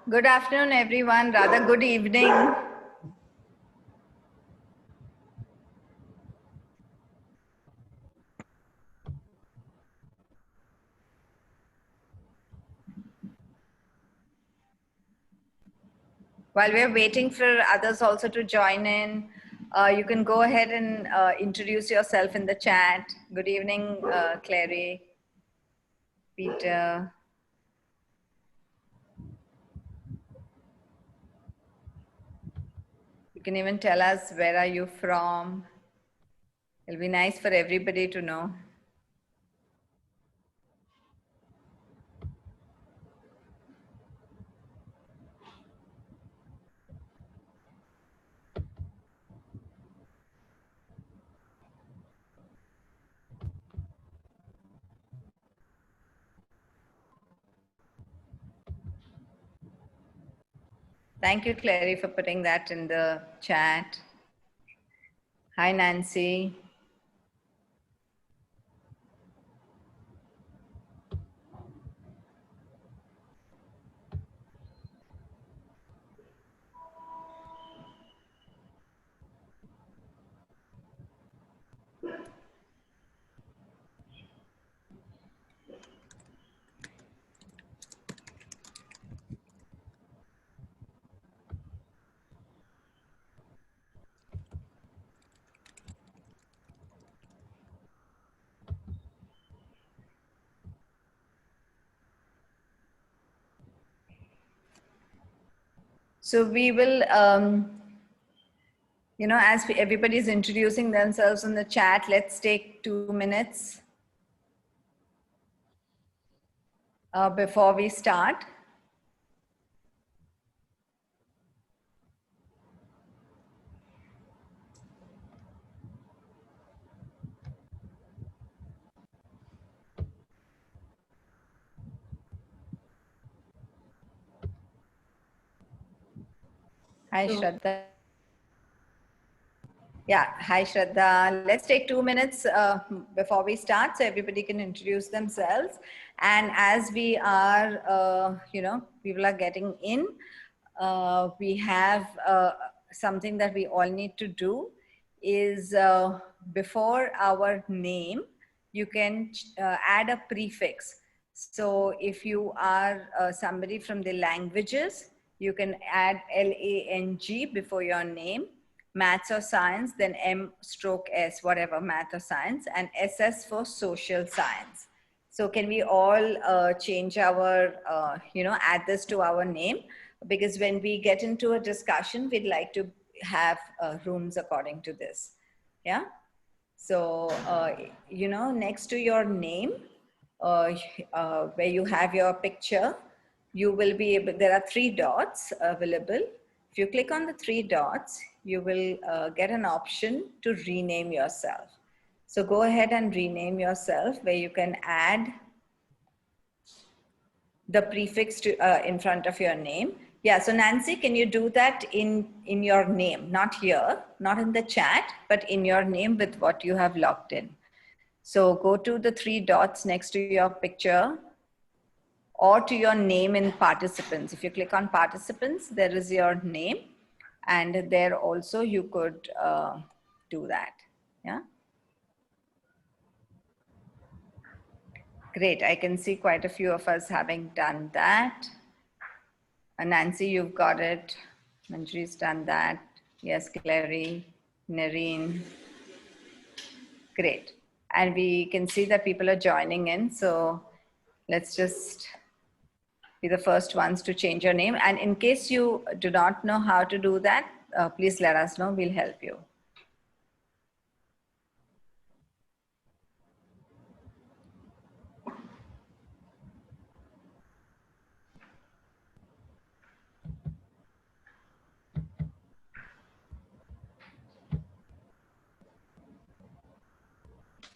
Good afternoon, everyone. Rather, good evening. While we're waiting for others also to join in, you can go ahead and introduce yourself in the chat. Good evening, Clary, Peter. You can even tell us where are you from. It'll be nice for everybody to know. Thank you, Clary, for putting that in the chat. Hi, Nancy. So we will, as everybody's introducing themselves in the chat, let's take 2 minutes before we start. Hi, Shraddha. Yeah, hi, Shraddha. Let's take 2 minutes before we start so everybody can introduce themselves. And as we are, people are getting in, we have something that we all need to do is before our name, you can add a prefix. So if you are somebody from the languages, you can add LANG before your name, maths or science, then M/S, whatever, math or science, and SS for social science. So can we all change our, add this to our name? Because when we get into a discussion, we'd like to have rooms according to this. Yeah. So, next to your name, where you have your picture, you will be able, there are 3 dots available. If you click on the 3 dots, you will get an option to rename yourself. So go ahead and rename yourself, where you can add the prefix to in front of your name. Yeah, so Nancy, can you do that in your name? Not here, not in the chat, but in your name with what you have logged in. So go to the 3 dots next to your picture or to your name in participants. If you click on participants, there is your name, and there also you could do that. Yeah. Great. I can see quite a few of us having done that. Nancy, you've got it. Manjri's done that. Yes, Clary, Nareen. Great. And we can see that people are joining in. So let's just be the first ones to change your name. And in case you do not know how to do that, please let us know. We'll help you.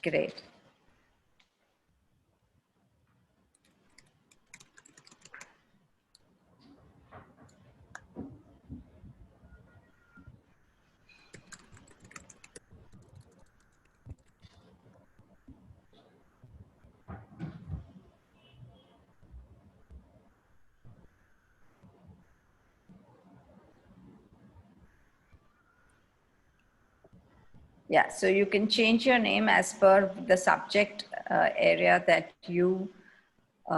Great. Yeah, so you can change your name as per the subject area that you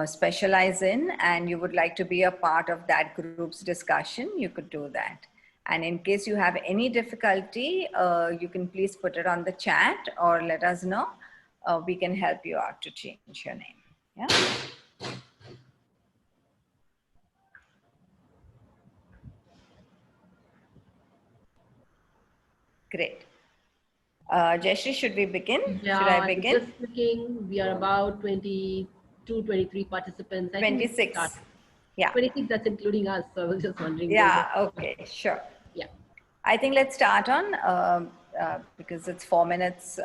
specialize in, and you would like to be a part of that group's discussion, you could do that. And in case you have any difficulty, you can please put it on the chat or let us know. We can help you out to change your name. Yeah. Great. Jayashree, should we begin? Yeah, Should I I'm begin? just looking. We are about 22, 23 participants. I think we can start. 26. Yeah. 26, that's including us. So I was just wondering. Yeah, okay, sure. Yeah. I think let's start on because it's 4 minutes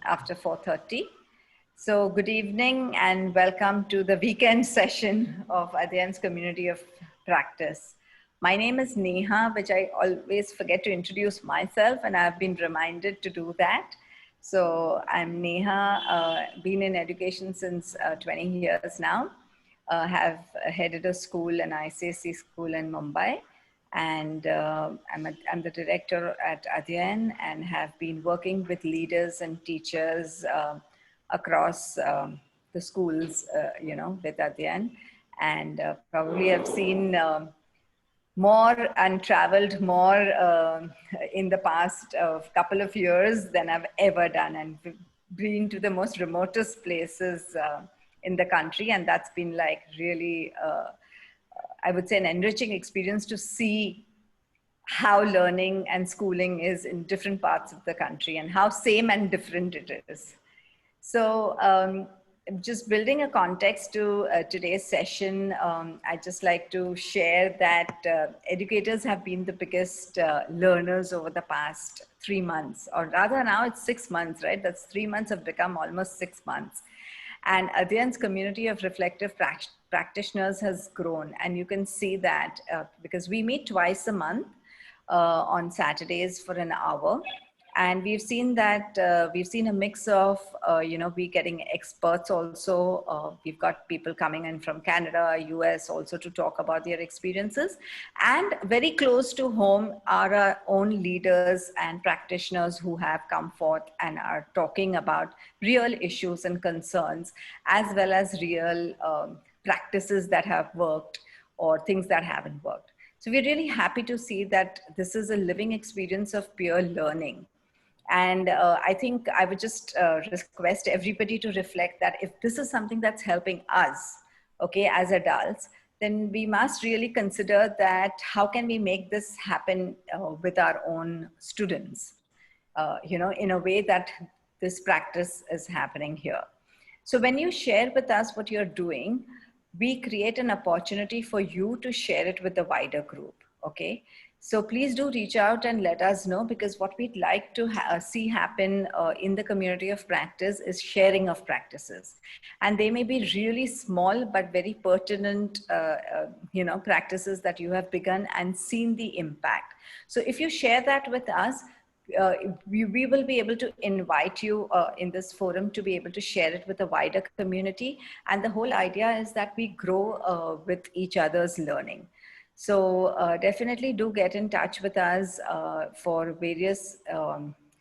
after 4:30. So good evening and welcome to the weekend session of Adyan's Community of Practice. My name is Neha, which I always forget to introduce myself, and I've been reminded to do that. So I'm Neha, been in education since 20 years now, have headed a school, an ICSE school in Mumbai, and I'm the director at Adyan and have been working with leaders and teachers across the schools, with Adyan, and probably have seen more and traveled more in the past couple of years than I've ever done, and been to the most remotest places in the country, and that's been like really, I would say, an enriching experience to see how learning and schooling is in different parts of the country and how same and different it is. So just building a context to today's session, I'd just like to share that educators have been the biggest learners over the past 3 months, or rather now it's 6 months, right? That's 3 months have become almost 6 months. And Adyan's community of reflective practitioners has grown. And you can see that because we meet twice a month on Saturdays for an hour. And we've seen that we've seen a mix of, we getting experts also. We've got people coming in from Canada, US also to talk about their experiences. And very close to home are our own leaders and practitioners who have come forth and are talking about real issues and concerns, as well as real practices that have worked or things that haven't worked. So we're really happy to see that this is a living experience of peer learning. And I think I would just request everybody to reflect that if this is something that's helping us, okay, as adults, then we must really consider that how can we make this happen with our own students, in a way that this practice is happening here. So when you share with us what you're doing, we create an opportunity for you to share it with the wider group, okay? So please do reach out and let us know, because what we'd like to see happen in the community of practice is sharing of practices. And they may be really small, but very pertinent, practices that you have begun and seen the impact. So if you share that with us, we will be able to invite you in this forum to be able to share it with a wider community. And the whole idea is that we grow with each other's learning. So definitely do get in touch with us for various,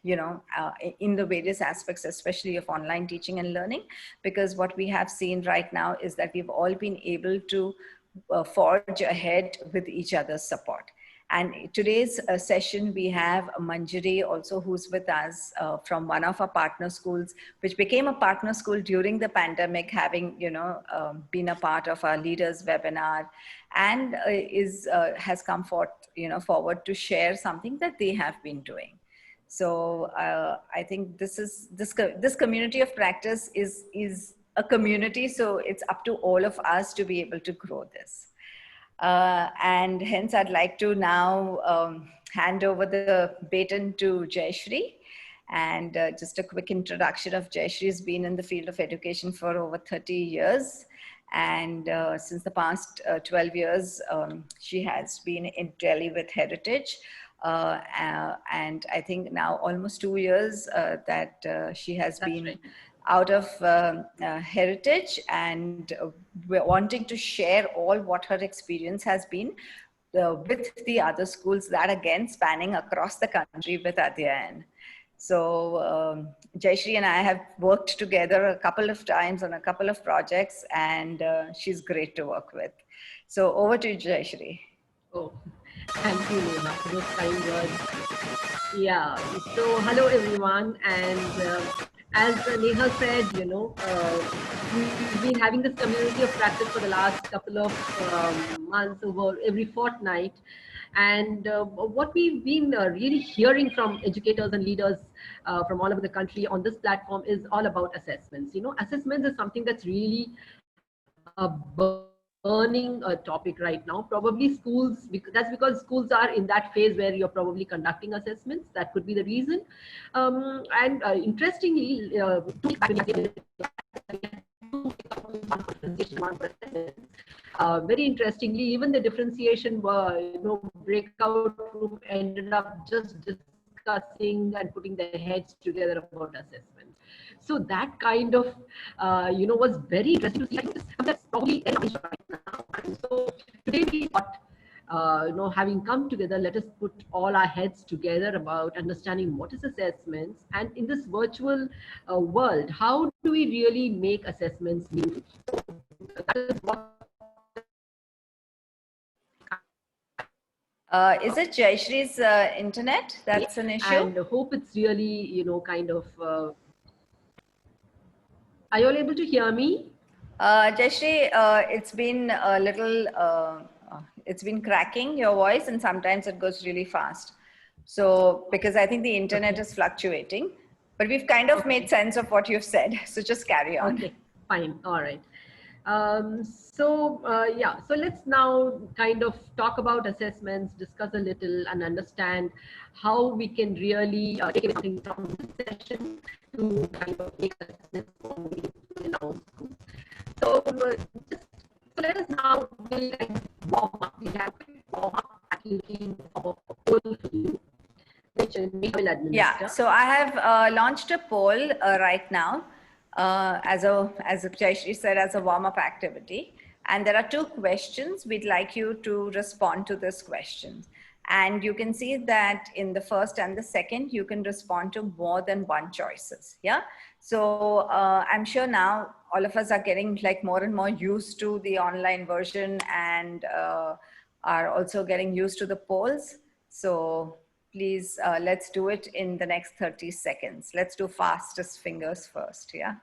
in the various aspects, especially of online teaching and learning, because what we have seen right now is that we've all been able to forge ahead with each other's support. And today's session, we have Manjari also, who's with us from one of our partner schools, which became a partner school during the pandemic, having, been a part of our leaders webinar, and has come forward to share something that they have been doing. So I think this community of practice is a community. So it's up to all of us to be able to grow this. And hence, I'd like to now hand over the baton to Jayashree. And just a quick introduction of Jayashree has been in the field of education for over 30 years. And since the past 12 years, she has been in Delhi with Heritage. And I think now almost 2 years that she has been right out of Heritage, and we're wanting to share all what her experience has been with the other schools that again spanning across the country with Adyan. So Jayashree and I have worked together a couple of times on a couple of projects, and she's great to work with. So over to you, Jayashree. Oh, thank you, Neha, for those kind words. Yeah. So, hello everyone, and as Neha said, we've been having this community of practice for the last couple of months, over every fortnight, and what we've been really hearing from educators and leaders from all over the country on this platform is all about assessments. Assessments is something that's really a burning topic right now. Probably schools, that's because schools are in that phase where you're probably conducting assessments. That could be the reason. And interestingly, 2 weeks back, very interestingly, even the differentiation, breakout room ended up just discussing and putting their heads together about assessment. So that kind of, was very interesting to see. I think that's probably right now. And so today we thought, having come together, let us put all our heads together about understanding what is assessments, and in this virtual world, how do we really make assessments meaningful? That is what. Is it Jayashree's internet that's an issue? And hope it's really, kind of. Are you all able to hear me? Jayashree, it's been a little, it's been cracking your voice, and sometimes it goes really fast. So, because I think the internet is fluctuating, but we've kind of made sense of what you've said. So just carry on. Okay, fine. All right. So let's now kind of talk about assessments, discuss a little, and understand how we can really take something from this session to kind of make assessments more meaningful in our school. So, so let us now really like warm up. We have warm up activity for poll for you, which Neha will administer. Yeah, so I have launched a poll right now as Jayashree said, as a warm-up activity. And there are 2 questions. We'd like you to respond to this question. And you can see that in the first and the second, you can respond to more than 1 choices. Yeah. So I'm sure now all of us are getting like more and more used to the online version, and are also getting used to the polls. So please, let's do it in the next 30 seconds. Let's do fastest fingers first, yeah?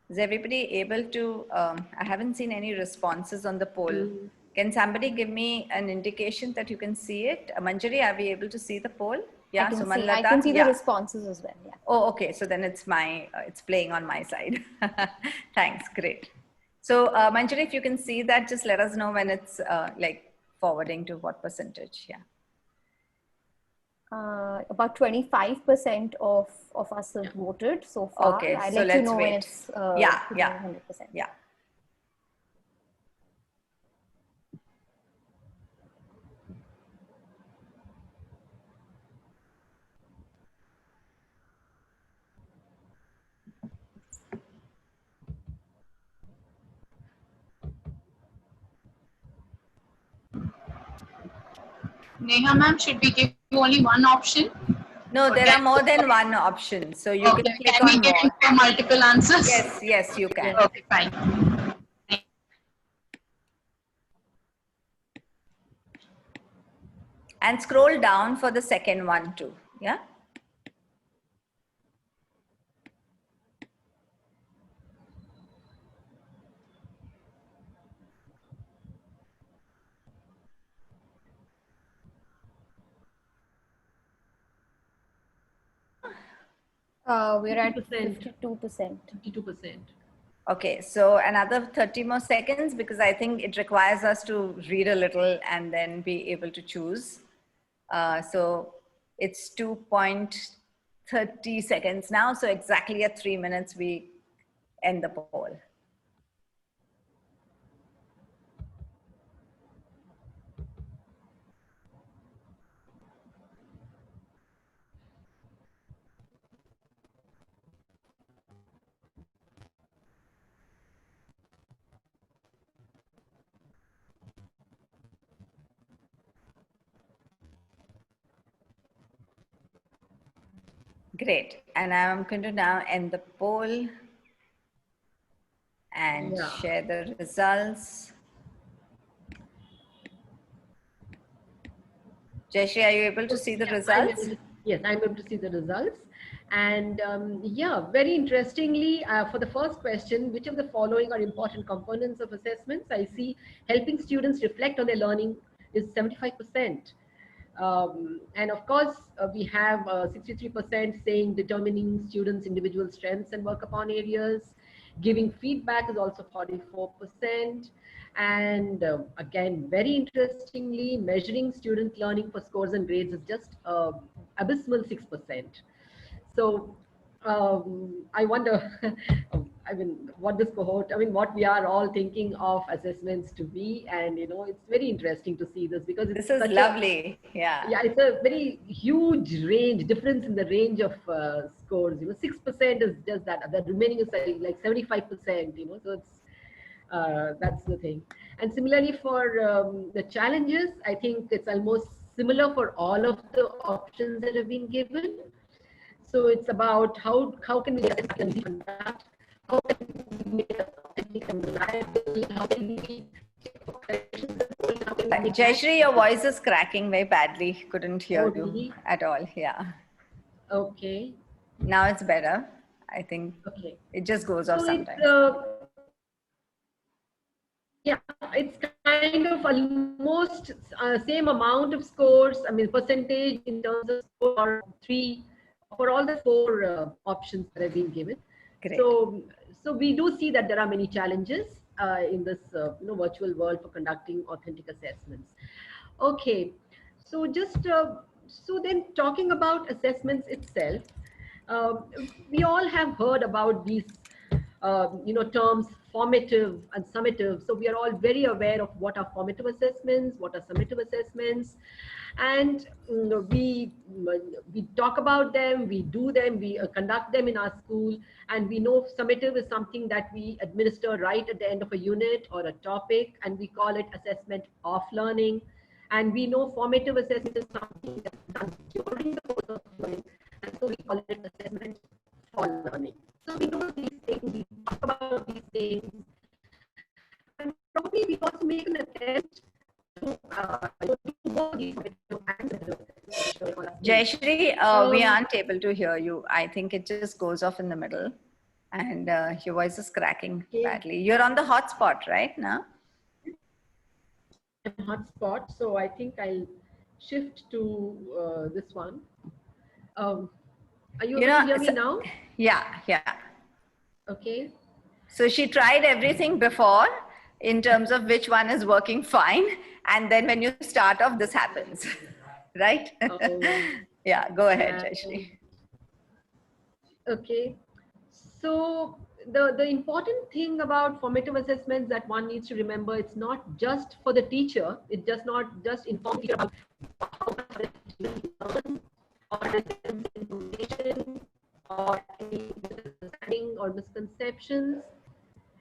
Is everybody able to, I haven't seen any responses on the poll. Can somebody give me an indication that you can see it? Manjari, are we able to see the poll? Yeah, I can see the responses as well. Yeah. Oh, okay. So then it's it's playing on my side. Thanks. Great. So Manjari, if you can see that, just let us know when it's like forwarding to what percentage. Yeah. About 25% of us have voted so far. Okay. I'll so let let's you know wait. when it's 100%. Yeah. Neha ma'am, should we give you only one option? No, there are more than 1 option. So you can click can on we get more. into multiple answers? Yes, you can. Okay, fine. And scroll down for the second one too. Yeah. We're at 52%. 52%. Okay, so another 30 more seconds, because I think it requires us to read a little and then be able to choose. So it's 2.30 seconds now. So exactly at 3 minutes, we end the poll. Great. And I'm going to now end the poll and Yeah. share the results. Jayashree, are you able to see the Yeah, results? yes, I'm able to see the results. And yeah, very interestingly, for the first question, which of the following are important components of assessments? I see helping students reflect on their learning is 75%. And of course, we have 63% saying determining students' individual strengths and work upon areas. Giving feedback is also 44%. And again, very interestingly, measuring student learning for scores and grades is just abysmal 6%. So I wonder, I mean, what this cohort, I mean, what we are all thinking of assessments to be, and you know, it's very interesting to see this because it's This is such lovely. yeah, it's a very huge range, difference in the range of scores. You know, 6% is just that. The remaining is like 75%. You know, so it's that's the thing. And similarly for the challenges, I think it's almost similar for all of the options that have been given. So it's about how can we conduct, how can we make it authentic and reliable, how can we Jayashree, your voice is cracking very badly. Couldn't hear you really? at all. Yeah. Okay. Now it's better. I think Okay. it just goes off So it's sometimes. yeah, it's kind of almost same amount of scores. I mean, percentage in terms of score for all the four options that have been given. Great. So we do see that there are many challenges in this virtual world for conducting authentic assessments. Okay, so just so then talking about assessments itself, uh, we all have heard about these terms formative and summative. So we are all very aware of what are formative assessments, what are summative assessments, and we talk about them, we do them, we conduct them in our school, and we know summative is something that we administer right at the end of a unit or a topic, and we call it assessment of learning. And we know formative assessment is something that's done during the course of learning, and so we call it assessment for learning. So we know these things, we talk about these things, and probably we also make an attempt to know these Jayashree, we aren't able to hear you. I think it just goes off in the middle and your voice is cracking badly. You're on the hotspot right now? Hotspot, so I think I'll shift to this one. Are you able to hear me now? Yeah. Okay. So she tried everything before in terms of which one is working fine. And then when you start off, this happens, right? Yeah, go ahead, Jayashree. Okay. So the important thing about formative assessments that one needs to remember, it's not just for the teacher. It does not just inform teacher about how much they learn or information or any misunderstanding or misconceptions.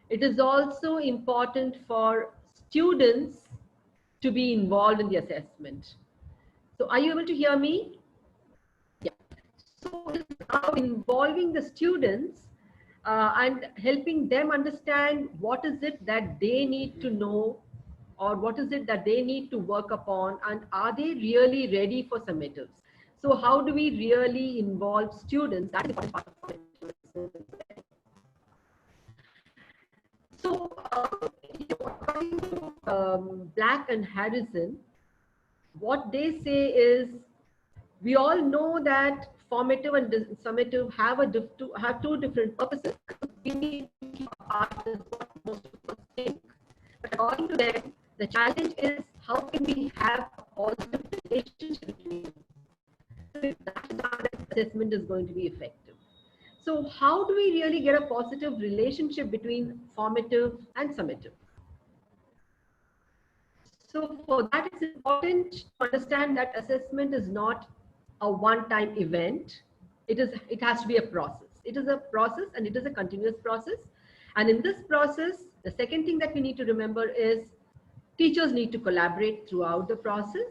It is also important for students to be involved in the assessment. So are you able to hear me? Yeah. So it's now involving the students and helping them understand what is it that they need to know or what is it that they need to work upon, and are they really ready for summatives? So how do we really involve students? That is the important part of it. So according to Black and Harrison, what they say is, we all know that formative and summative have two different purposes. We need to keep apart is what most of us think. But according to them, the challenge is how can we have a positive relationship between them. So if that is how the assessment is going to be effective. So how do we really get a positive relationship between formative and summative? So for that, it's important to understand that assessment is not a one-time event. It has to be a process. It is a process and it is a continuous process. And in this process, the second thing that we need to remember is teachers need to collaborate throughout the process.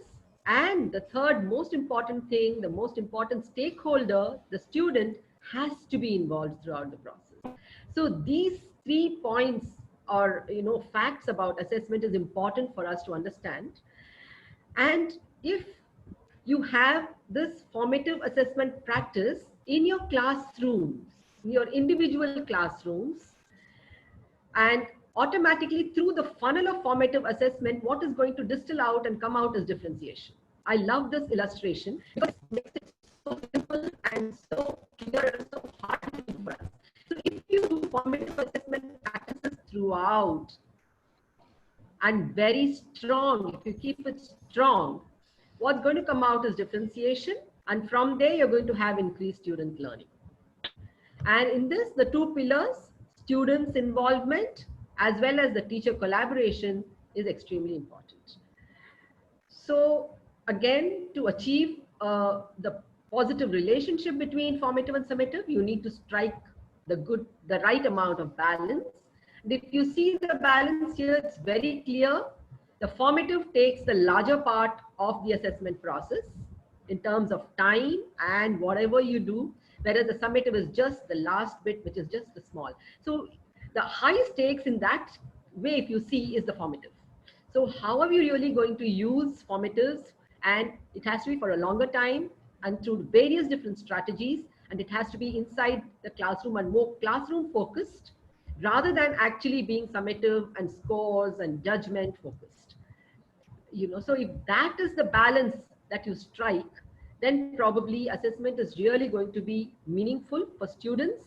And the third most important thing, the most important stakeholder, the student, has to be involved throughout the process. So these 3 points or facts about assessment is important for us to understand. And if you have this formative assessment practice in your classrooms, in your individual classrooms, and automatically through the funnel of formative assessment, what is going to distill out and come out is differentiation. I love this illustration because it makes it so simple and so clear and so hard for us. So if you do formative assessment practices throughout and very strong, if you keep it strong, what's going to come out is differentiation. And from there, you're going to have increased student learning. And in this, the two pillars, students' involvement as well as the teacher collaboration, is extremely important. So again, to achieve the positive relationship between formative and summative, you need to strike the right amount of balance. And if you see the balance here, it's very clear. The formative takes the larger part of the assessment process in terms of time and whatever you do, whereas the summative is just the last bit, which is just the small. So the high stakes in that way, if you see, is the formative. So how are you really going to use formatives? And it has to be for a longer time and through various different strategies, and it has to be inside the classroom and more classroom focused rather than actually being summative and scores and judgment focused. So if that is the balance that you strike, then probably assessment is really going to be meaningful for students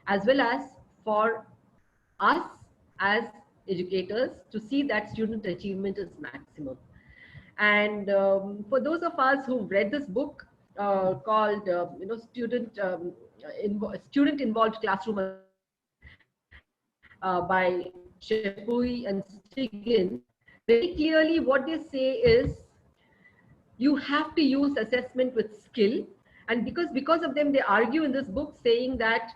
as well as for us as educators to see that student achievement is maximum. And for those of us who've read this book called Student Involved Classroom by Chepui and Stiggin, very clearly what they say is you have to use assessment with skill. And because of them, they argue in this book saying that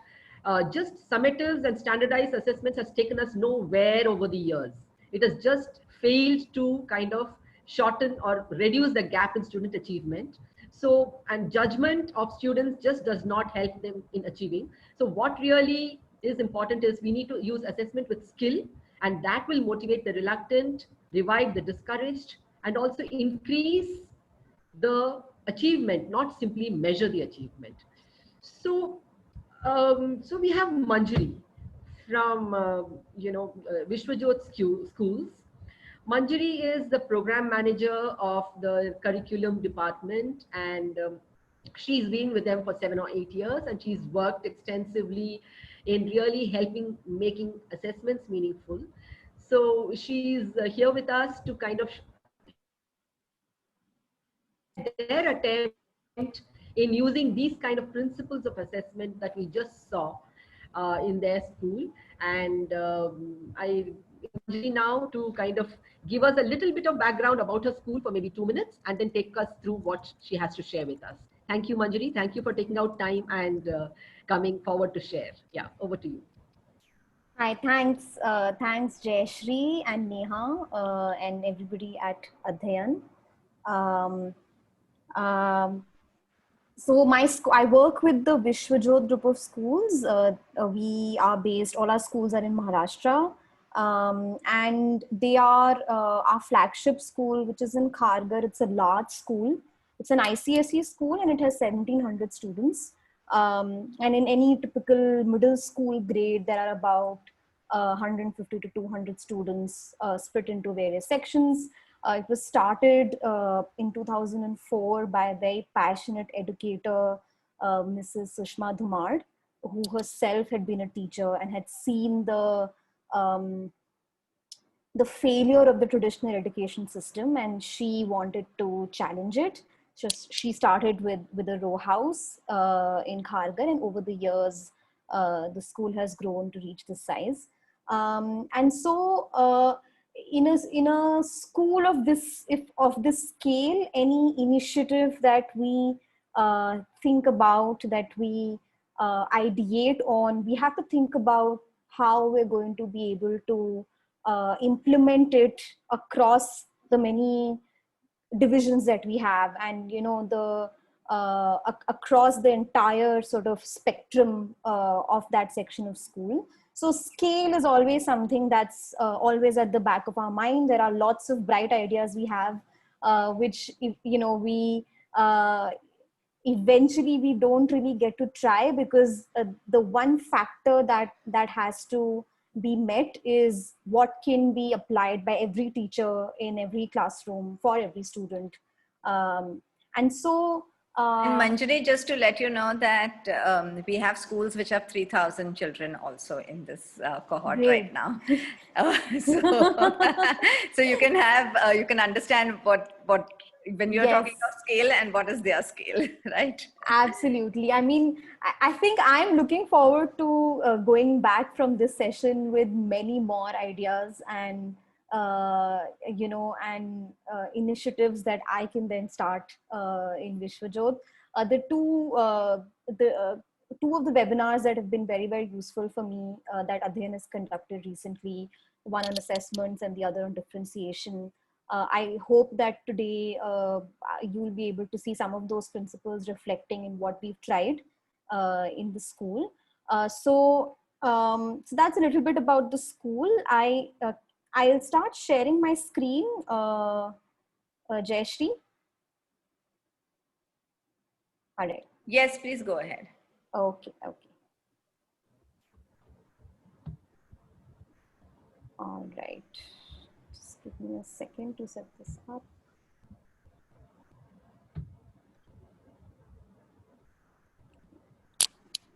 just summatives and standardized assessments has taken us nowhere over the years. It has just failed to kind of shorten or reduce the gap in student achievement. So, and judgment of students just does not help them in achieving. So what really is important is we need to use assessment with skill, and that will motivate the reluctant, revive the discouraged, and also increase the achievement, not simply measure the achievement. So, so we have Manjari from Vishwajot schools. Manjari is the program manager of the curriculum department, and she's been with them for 7 or 8 years, and she's worked extensively in really helping making assessments meaningful. So she's here with us to kind of their attempt in using these kind of principles of assessment that we just saw in their school. And I invite now to kind of give us a little bit of background about her school for maybe 2 minutes and then take us through what she has to share with us. Thank you, Manjari. Thank you for taking out time and coming forward to share. Yeah, over to you. Hi, thanks Jayashree and Neha and everybody at Adhyayan. So I work with the Vishwajot group of schools. We are based, all our schools are in Maharashtra. And they are our flagship school, which is in Kharghar. It's a large school. It's an ICSE school and it has 1,700 students. And in any typical middle school grade, there are about 150 to 200 students split into various sections. It was started in 2004 by a very passionate educator, Mrs. Sushma Dhumad, who herself had been a teacher and had seen the failure of the traditional education system, and she wanted to challenge it. She started with a row house in Kharghar, and over the years, the school has grown to reach this size. And so, in a school of this scale, any initiative that we think about, that we ideate on, we have to think about how we're going to be able to implement it across the many divisions that we have, and the across the entire sort of spectrum of that section of school. So scale is always something that's always at the back of our mind. There are lots of bright ideas we have, which we eventually we don't really get to try, because the one factor that has to be met is what can be applied by every teacher in every classroom for every student. And so And Manjari, just to let you know that we have schools which have 3,000 children also in this cohort right great. now. So, so you can have, you can understand what when you're talking Yes, of scale and what is their scale, right? absolutely. I mean, I think I'm looking forward to going back from this session with many more ideas and initiatives that I can then start in Vishwajot. The two of the webinars that have been very, very useful for me, that Adhyan has conducted recently, one on assessments and the other on differentiation. I hope that today you'll be able to see some of those principles reflecting in what we've tried in the school. So that's a little bit about the school. I'll start sharing my screen, Jayashree. All right. Yes, please go ahead. Okay. Okay. All right. Just give me a second to set this up.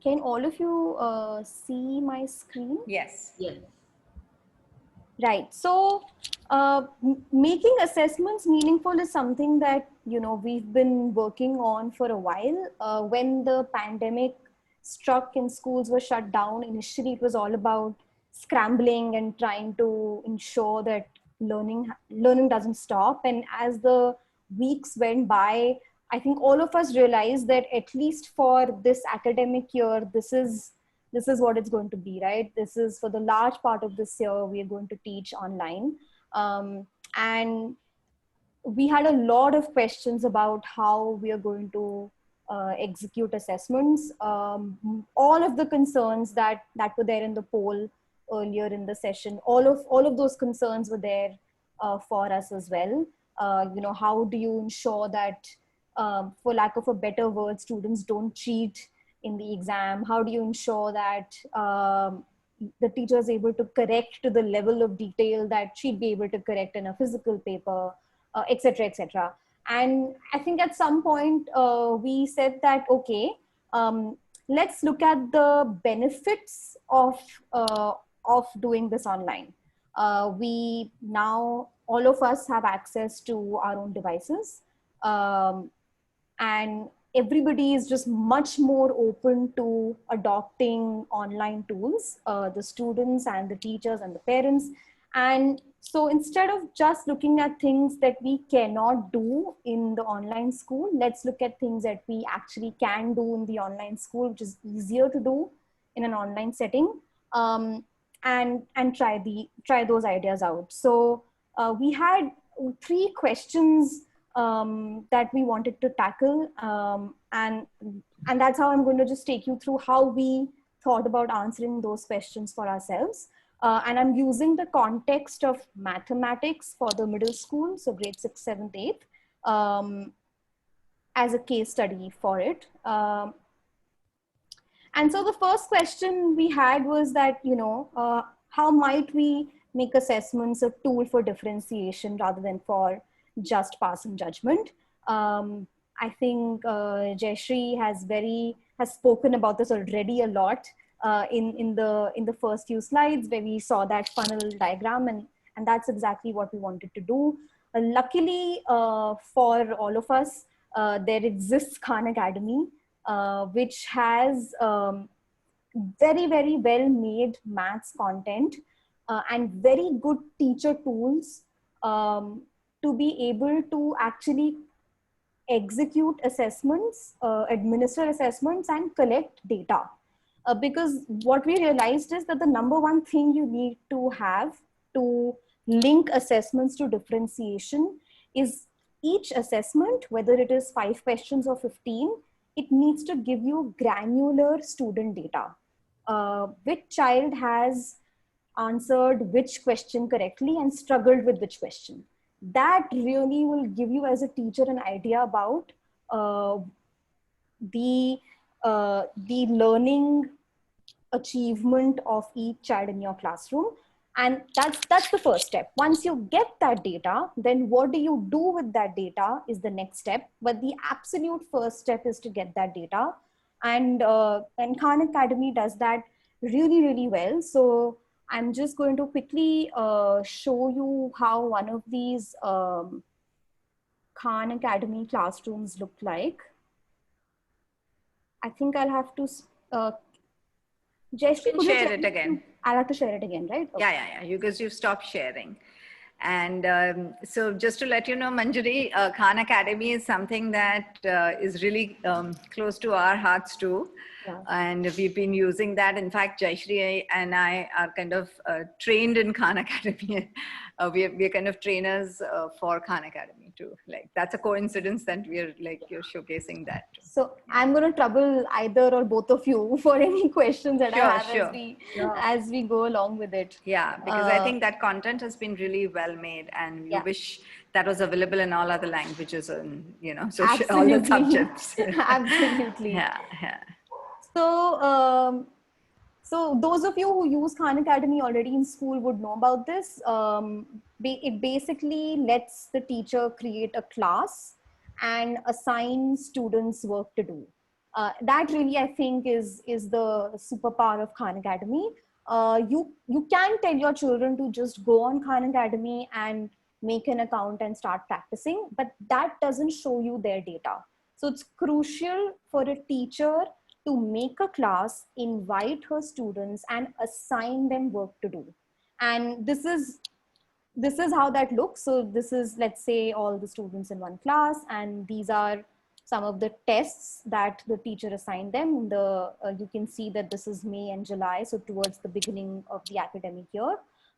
Can all of you see my screen? Yes. Yes. Right. So making assessments meaningful is something that, we've been working on for a while. When the pandemic struck and schools were shut down, initially it was all about scrambling and trying to ensure that learning doesn't stop. And as the weeks went by, I think all of us realized that at least for this academic year, this is what it's going to be, right? This is for the large part of this year, we are going to teach online. And we had a lot of questions about how we are going to execute assessments. All of the concerns that were there in the poll earlier in the session, all of those concerns were there for us as well. How do you ensure that, for lack of a better word, students don't cheat in the exam? How do you ensure that the teacher is able to correct to the level of detail that she'd be able to correct in a physical paper, etc., etc. And I think at some point we said that, okay, let's look at the benefits of doing this online. We now, all of us have access to our own devices, and everybody is just much more open to adopting online tools, the students and the teachers and the parents. And so instead of just looking at things that we cannot do in the online school, let's look at things that we actually can do in the online school, which is easier to do in an online setting, and try those ideas out. So we had 3 questions that we wanted to tackle, and that's how I'm going to just take you through how we thought about answering those questions for ourselves. And I'm using the context of mathematics for the middle school, so grade 6, 7th, 8th, as a case study for it. And so the first question we had was that, how might we make assessments a tool for differentiation rather than for just passing judgment? I think Jayashree has spoken about this already a lot in the first few slides, where we saw that funnel diagram, and that's exactly what we wanted to do. Luckily for all of us, there exists Khan Academy, which has very, very well made maths content and very good teacher tools to be able to actually execute assessments, administer assessments, and collect data. Because what we realized is that the number one thing you need to have to link assessments to differentiation is each assessment, whether it is 5 questions or 15, it needs to give you granular student data. Which child has answered which question correctly and struggled with which question. That really will give you as a teacher an idea about the learning achievement of each child in your classroom. And that's the first step. Once you get that data, then what do you do with that data is the next step. But the absolute first step is to get that data. And Khan Academy does that really, really well. So I'm just going to quickly show you how one of these Khan Academy classrooms look like. I think I'll have to Jayashree, You can share it again. I'll have to share it again, right? Okay. Yeah, because you've stopped sharing. And so just to let you know, Manjari, Khan Academy is something that is really close to our hearts too. Yeah. And we've been using that. In fact, Jayashree and I are kind of trained in Khan Academy. We're kind of trainers for Khan Academy too. Like that's a coincidence that you're showcasing that too. So I'm going to trouble either or both of you for any questions that I have as we go along with it. Yeah, because I think that content has been really well made, and you wish that was available in all other languages and so all the subjects. Absolutely. Yeah. So those of you who use Khan Academy already in school would know about this. It basically lets the teacher create a class and assign students work to do. That really, I think, is the superpower of Khan Academy. You can tell your children to just go on Khan Academy and make an account and start practicing, but that doesn't show you their data. So it's crucial for a teacher to make a class, invite her students and assign them work to do. And this is how that looks. So this is, let's say, all the students in one class, and these are some of the tests that the teacher assigned them. You can see that this is May and July, so towards the beginning of the academic year.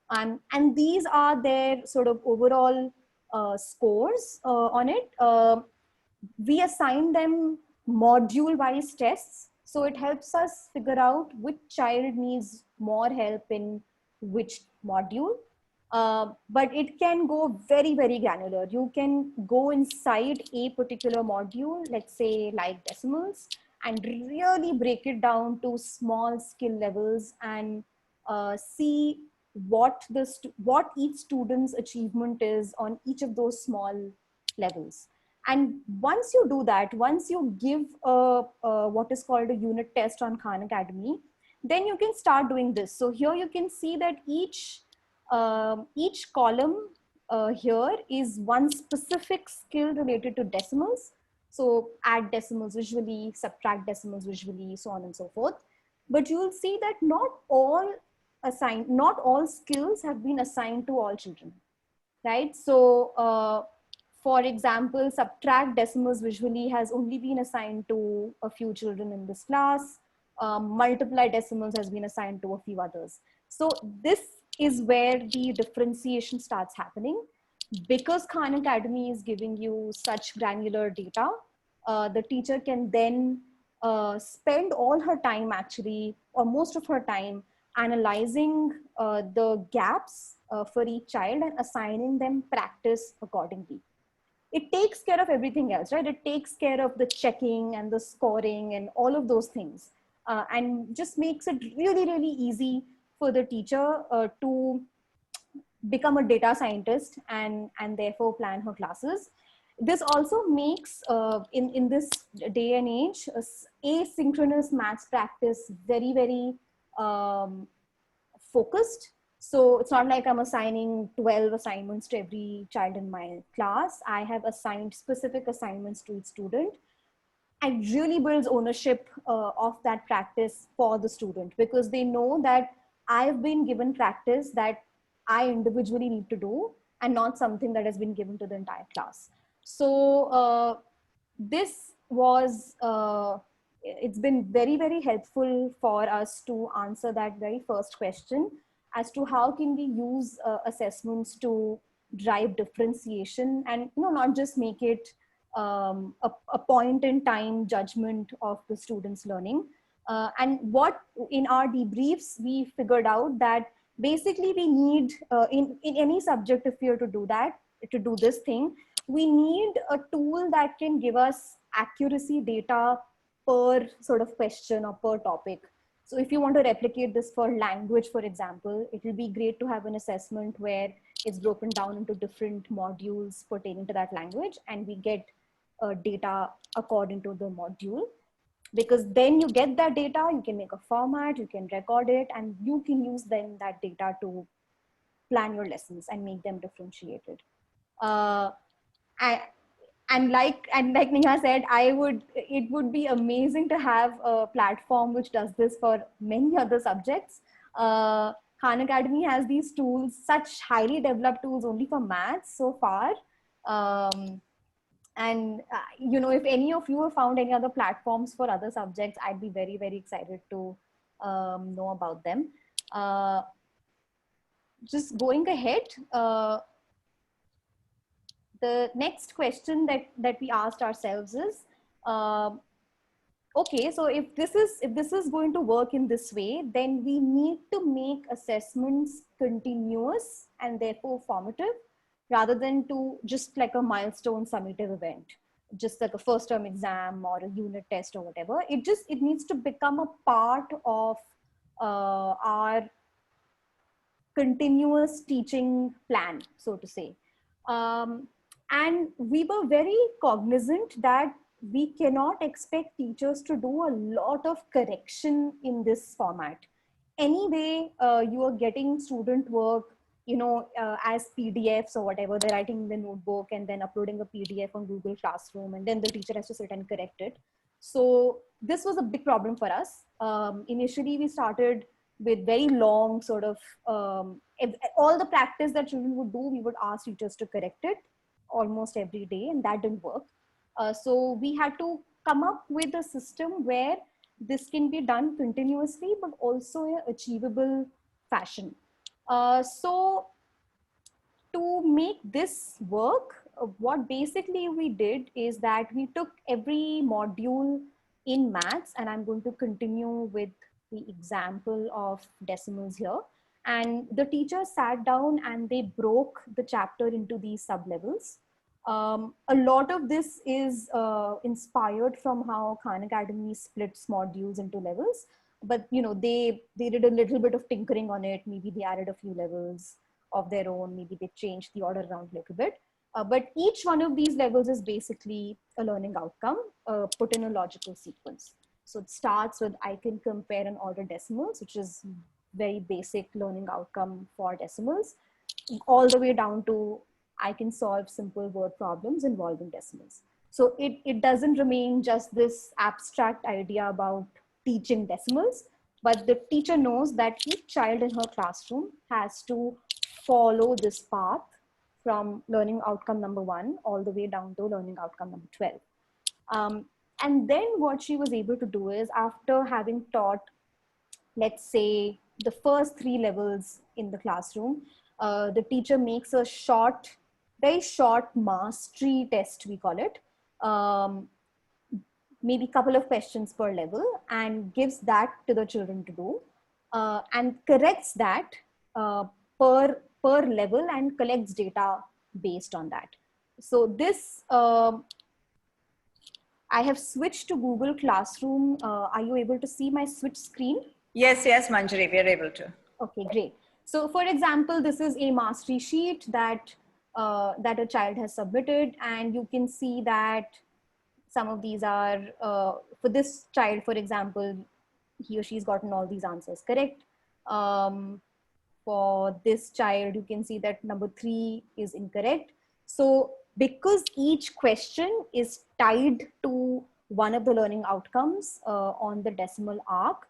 And these are their sort of overall scores on it. We assign them module-wise tests, so it helps us figure out which child needs more help in which module. But it can go very, very granular. You can go inside a particular module, let's say like decimals, and really break it down to small skill levels and see what each student's achievement is on each of those small levels. And once you do that, once you give what is called a unit test on Khan Academy, then you can start doing this. So here you can see that each column here is one specific skill related to decimals. So add decimals visually, subtract decimals visually, so on and so forth. But you will see that not all skills have been assigned to all children, right? So for example, subtract decimals visually has only been assigned to a few children in this class. Multiply decimals has been assigned to a few others. So this is where the differentiation starts happening. Because Khan Academy is giving you such granular data, the teacher can then spend all her time actually, or most of her time, analyzing the gaps for each child and assigning them practice accordingly. It takes care of everything else, right? It takes care of the checking and the scoring and all of those things, and just makes it really, really easy for the teacher to become a data scientist and therefore plan her classes. This also makes, in this day and age, asynchronous maths practice very, very focused. So it's not like I'm assigning 12 assignments to every child in my class. I have assigned specific assignments to each student. And really builds ownership of that practice for the student, because they know that I've been given practice that I individually need to do and not something that has been given to the entire class. So this was, it's been very, very helpful for us to answer that very first question as to how can we use assessments to drive differentiation and, not just make it a point in time judgment of the students learning. And what in our debriefs we figured out that basically we need in any subject, if we are to do that, to do this thing, we need a tool that can give us accuracy data per sort of question or per topic. So if you want to replicate this for language, for example, it will be great to have an assessment where it's broken down into different modules pertaining to that language, and we get data according to the module. Because then you get that data, you can make a format, you can record it, and you can use then that data to plan your lessons and make them differentiated. And like Neha said, it would be amazing to have a platform which does this for many other subjects. Khan Academy has these tools, such highly developed tools only for maths so far. And if any of you have found any other platforms for other subjects, I'd be very, very excited to know about them. Just going ahead, the next question that we asked ourselves is, okay, so if this is going to work in this way, then we need to make assessments continuous and therefore formative, rather than to just like a milestone summative event, just like a first term exam or a unit test or whatever. It needs to become a part of our continuous teaching plan, so to say. And we were very cognizant that we cannot expect teachers to do a lot of correction in this format. Anyway, you are getting student work, as PDFs or whatever, they're writing in the notebook and then uploading a PDF on Google Classroom, and then the teacher has to sit and correct it. So this was a big problem for us. Initially, we started with very long sort of, all the practice that children would do, we would ask teachers to correct it almost every day, and that didn't work. So we had to come up with a system where this can be done continuously, but also in an achievable fashion. So to make this work, what basically we did is that we took every module in maths, and I'm going to continue with the example of decimals here. And the teacher sat down and they broke the chapter into these sub-levels. A lot of this is inspired from how Khan Academy splits modules into levels, but they did a little bit of tinkering on it. Maybe they added a few levels of their own. Maybe they changed the order around a little bit. But each one of these levels is basically a learning outcome put in a logical sequence. So it starts with I can compare and order decimals, which is very basic learning outcome for decimals, all the way down to I can solve simple word problems involving decimals. So it doesn't remain just this abstract idea about teaching decimals, but the teacher knows that each child in her classroom has to follow this path from learning outcome number 1 all the way down to learning outcome number 12. And then what she was able to do is, after having taught, let's say, the first 3 levels in the classroom, the teacher makes a very short mastery test, we call it, maybe a couple of questions per level, and gives that to the children to do, and corrects that per level and collects data based on that. So this, I have switched to Google Classroom. Are you able to see my switch screen? Yes, Manjari, we are able to. Okay, great. So for example, this is a mastery sheet that a child has submitted, and you can see that some of these are, for this child, for example, he or she's gotten all these answers correct. For this child, you can see that number 3 is incorrect. So because each question is tied to one of the learning outcomes on the decimal arc,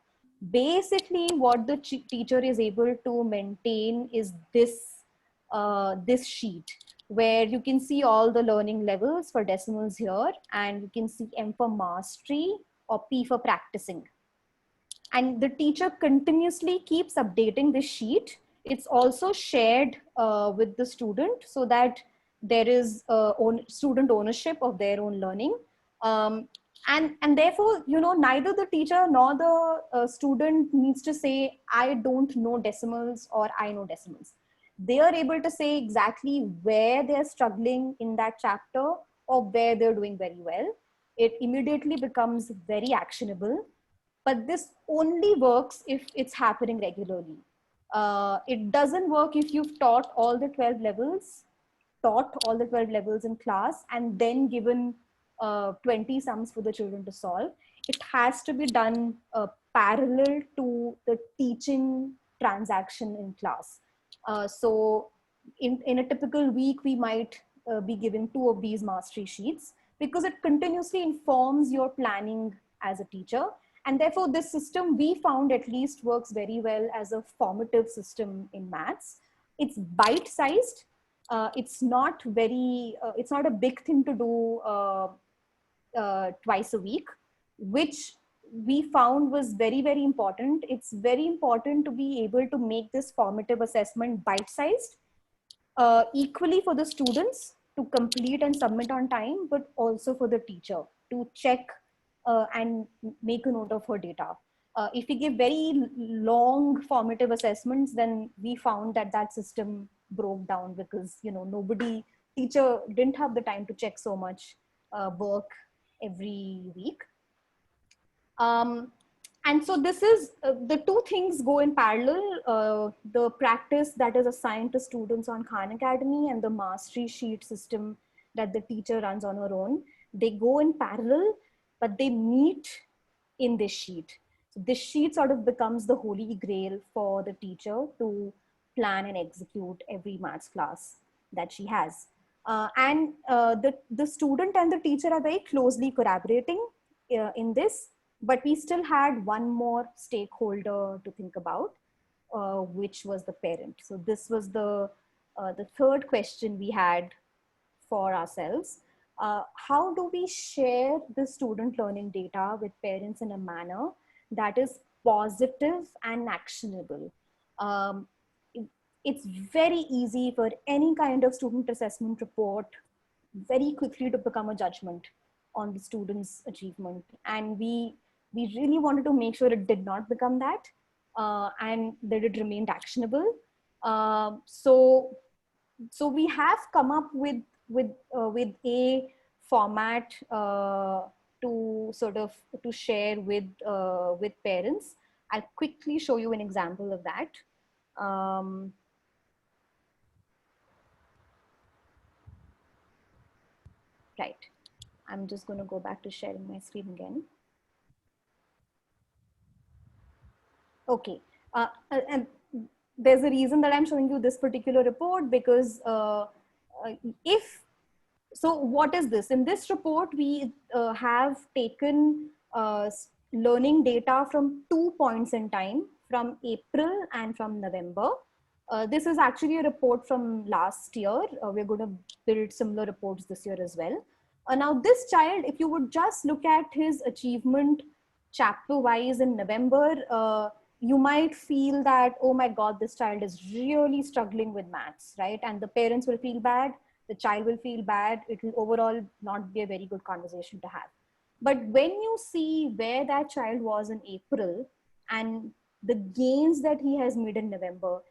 basically what the teacher is able to maintain is this sheet, where you can see all the learning levels for decimals here, and you can see M for mastery or P for practicing. And the teacher continuously keeps updating this sheet. It's also shared with the student so that there is student ownership of their own learning. And therefore, neither the teacher nor the student needs to say, I don't know decimals or I know decimals. They are able to say exactly where they're struggling in that chapter or where they're doing very well. It immediately becomes very actionable. But this only works if it's happening regularly. It doesn't work if you've taught all the 12 levels, in class, and then given 20 sums for the children to solve. It has to be done parallel to the teaching transaction in class. So in a typical week, we might be given 2 of these mastery sheets, because it continuously informs your planning as a teacher. And therefore, this system, we found, at least works very well as a formative system in maths. It's bite-sized. It's not a big thing to do twice a week, which we found was very, very important. It's very important to be able to make this formative assessment bite-sized, equally for the students to complete and submit on time, but also for the teacher to check and make a note of her data. If we give very long formative assessments, then we found that system broke down, because teacher didn't have the time to check so much work every week. And so this is the two things go in parallel: the practice that is assigned to students on Khan Academy and the mastery sheet system that the teacher runs on her own. They go in parallel, but they meet in this sheet. So this sheet sort of becomes the holy grail for the teacher to plan and execute every maths class that she has. The student and the teacher are very closely collaborating in this, but we still had one more stakeholder to think about, which was the parent. So this was the third question we had for ourselves. How do we share the student learning data with parents in a manner that is positive and actionable? It's very easy for any kind of student assessment report very quickly to become a judgment on the student's achievement. And we really wanted to make sure it did not become that, and that it remained actionable. So we have come up with a format to sort of to share with parents. I'll quickly show you an example of that. Right. I'm just going to go back to sharing my screen again. Okay. And there's a reason that I'm showing you this particular report, because what is this? In this report, we have taken learning data from 2 points in time, from April and from November. This is actually a report from last year. We're going to build similar reports this year as well. Now this child, if you would just look at his achievement chapter wise in November, you might feel that, oh my God, this child is really struggling with maths, right? And the parents will feel bad, the child will feel bad. It will overall not be a very good conversation to have. But when you see where that child was in April and the gains that he has made in November,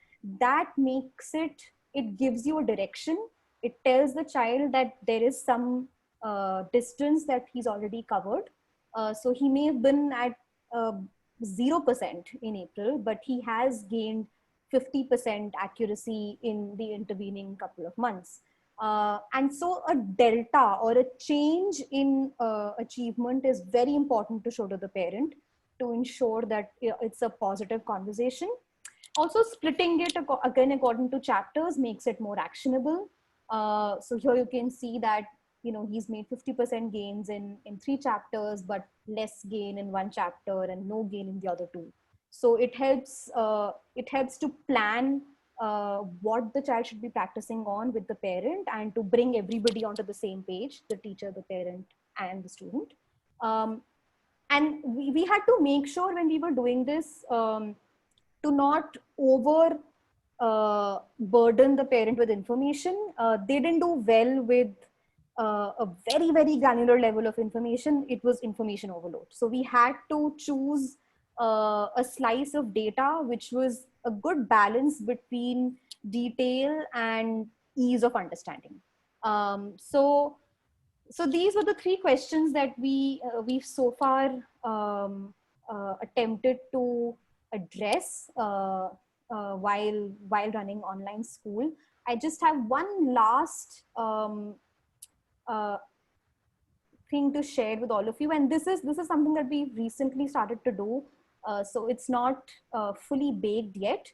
that makes it gives you a direction. It tells the child that there is some distance that he's already covered. So he may have been at 0% in April, but he has gained 50% accuracy in the intervening couple of months. And so a delta or a change in achievement is very important to show to the parent to ensure that it's a positive conversation. Also, splitting it again according to chapters makes it more actionable. So here you can see that he's made 50% gains in 3 chapters, but less gain in 1 chapter and no gain in the other 2. So it helps to plan what the child should be practicing on with the parent, and to bring everybody onto the same page, the teacher, the parent, and the student. And we had to make sure when we were doing this to not over burden the parent with information. They didn't do well with a very, very granular level of information. It was information overload. So we had to choose a slice of data which was a good balance between detail and ease of understanding. So these were the three questions that we've so far attempted to address while running online school. I just have one last uh, thing to share with all of you, and this is something that we recently started to do. So it's not fully baked yet.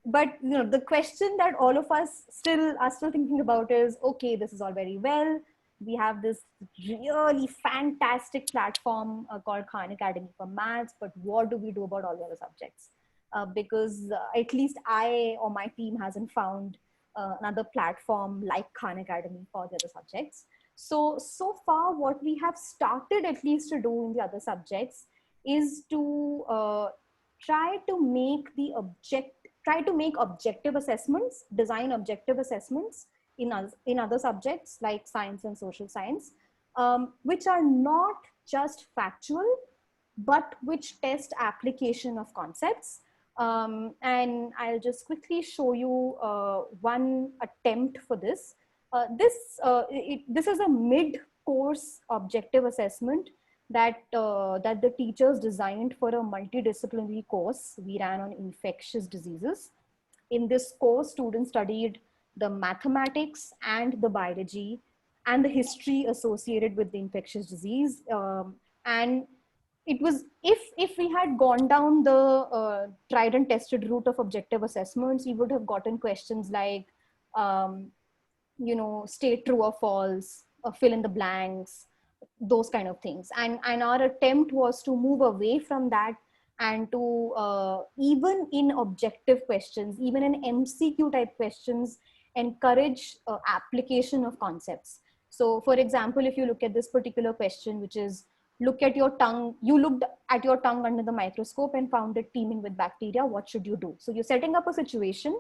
But the question that all of us are still thinking about is, okay, this is all very well. We have this really fantastic platform called Khan Academy for Maths, but what do we do about all the other subjects? Because at least I or my team hasn't found another platform like Khan Academy for the other subjects. So far, what we have started at least to do in the other subjects is to try to make objective assessments, design objective assessments in other subjects like science and social science, which are not just factual, but which test application of concepts. And I'll just quickly show you one attempt for this. This is a mid-course objective assessment that the teachers designed for a multidisciplinary course we ran on infectious diseases. In this course, students studied the mathematics and the biology and the history associated with the infectious disease. And it was, if we had gone down the tried and tested route of objective assessments, we would have gotten questions like, state true or false, fill in the blanks, those kind of things. And our attempt was to move away from that and to even in objective questions, even in MCQ type questions, encourage application of concepts. So for example, if you look at this particular question, which is, look at your tongue, you looked at your tongue under the microscope and found it teeming with bacteria, what should you do? So you're setting up a situation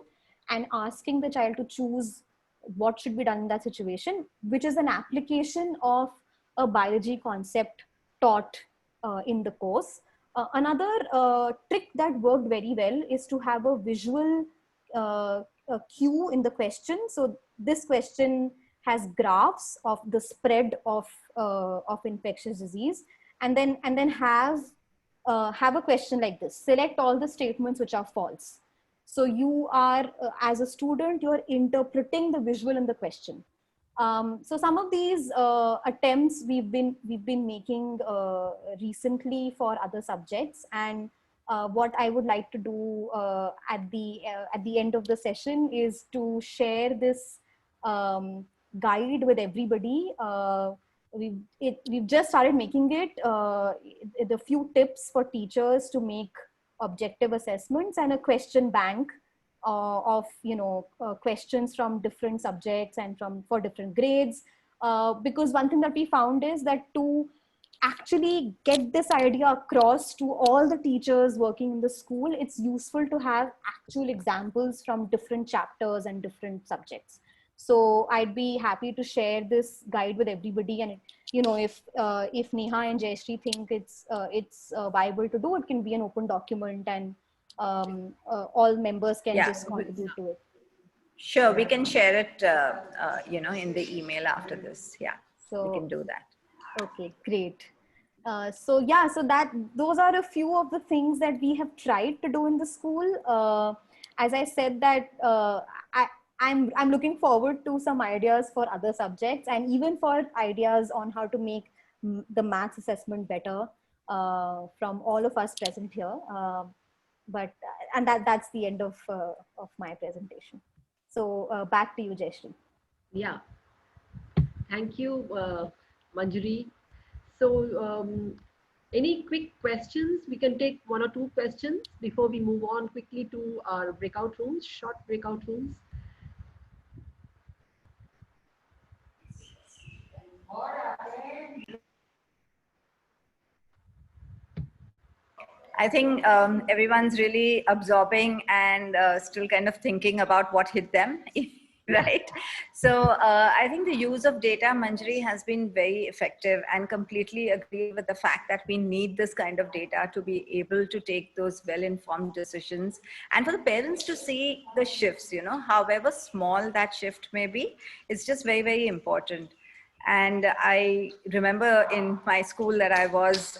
and asking the child to choose what should be done in that situation, which is an application of a biology concept taught in the course. Another trick that worked very well is to have a visual cue in the question. So this question has graphs of the spread of infectious disease, and then have a question like this: select all the statements which are false. So you are, as a student, you're interpreting the visual in the question. So some of these attempts we've been making recently for other subjects, and what I would like to do at the end of the session is to share this guide with everybody. We've just started making it. The few tips for teachers to make objective assessments, and a question bank of questions from different subjects and for different grades. Because one thing that we found is that to actually get this idea across to all the teachers working in the school, it's useful to have actual examples from different chapters and different subjects. So I'd be happy to share this guide with everybody, and if Neha and Jayashree think it's viable to do, it can be an open document, and all members can just contribute to it. Sure, we can share it, in the email after this. Yeah, So we can do that. Okay, great. So those are a few of the things that we have tried to do in the school. As I said that I'm looking forward to some ideas for other subjects, and even for ideas on how to make the maths assessment better from all of us present here. And that's the end of my presentation. So back to you, Jayashree. Yeah, thank you, Manjari. So, any quick questions? We can take one or two questions before we move on quickly to our breakout rooms, short breakout rooms. I think everyone's really absorbing and still kind of thinking about what hit them, right? So I think the use of data, Manjari, has been very effective, and completely agree with the fact that we need this kind of data to be able to take those well-informed decisions, and for the parents to see the shifts, you know, however small that shift may be, it's just very, very important. And I remember in my school that I was,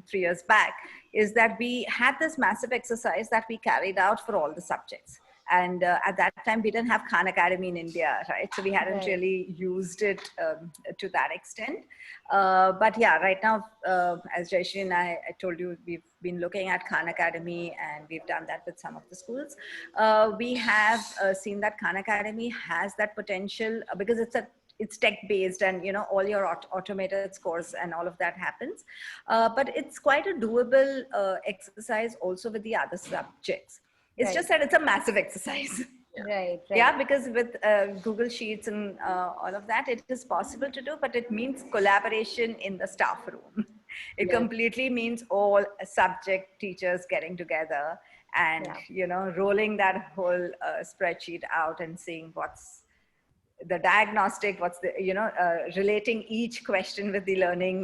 3 years back, is that we had this massive exercise that we carried out for all the subjects. And at that time, we didn't have Khan Academy in India, right? So we hadn't Right. really used it to that extent. But yeah, right now, as Jayashree and I told you, we've been looking at Khan Academy, and we've done that with some of the schools. We have seen that Khan Academy has that potential because it's tech based, and you know, all your automated scores and all of that happens, but it's quite a doable exercise also with the other subjects. It's Right. just that it's a massive exercise. Right. Yeah, because with Google Sheets and all of that, it is possible to do, but it means collaboration in the staff room. It Yeah. completely means all subject teachers getting together and, Yeah. you know, rolling that whole spreadsheet out and seeing what's the diagnostic, what's the, you know, relating each question with the learning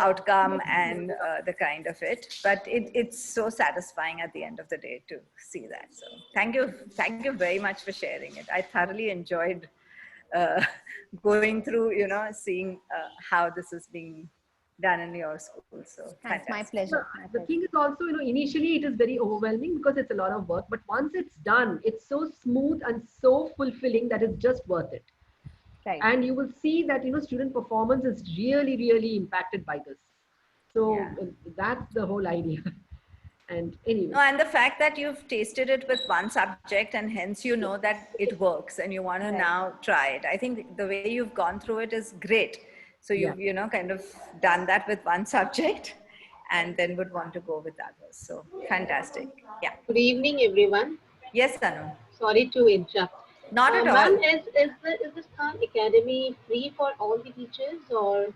outcome and the kind of it. But it's so satisfying at the end of the day to see that. So thank you very much for sharing it. I thoroughly enjoyed uh, going through, you know, seeing how this is being done in your school. So Thanks. My fantastic. pleasure. My The pleasure. thing is also, you know, initially it is very overwhelming because it's a lot of work, but once it's done, it's so smooth and so fulfilling that it's just worth it. Right. And you will see that, you know, student performance is really, really impacted by this. So Yeah. that's the whole idea. And anyway, No, and the fact that you've tasted it with one subject and hence you know that it works and you want to Right. now try it. I think the way you've gone through it is great. So Yeah. you've, you know, kind of done that with one subject and then would want to go with others. So fantastic. Yeah. Good evening, everyone. Yes, Anu. Sorry to interrupt. Not at Ma'am, all. is this Khan Academy free for all the teachers, or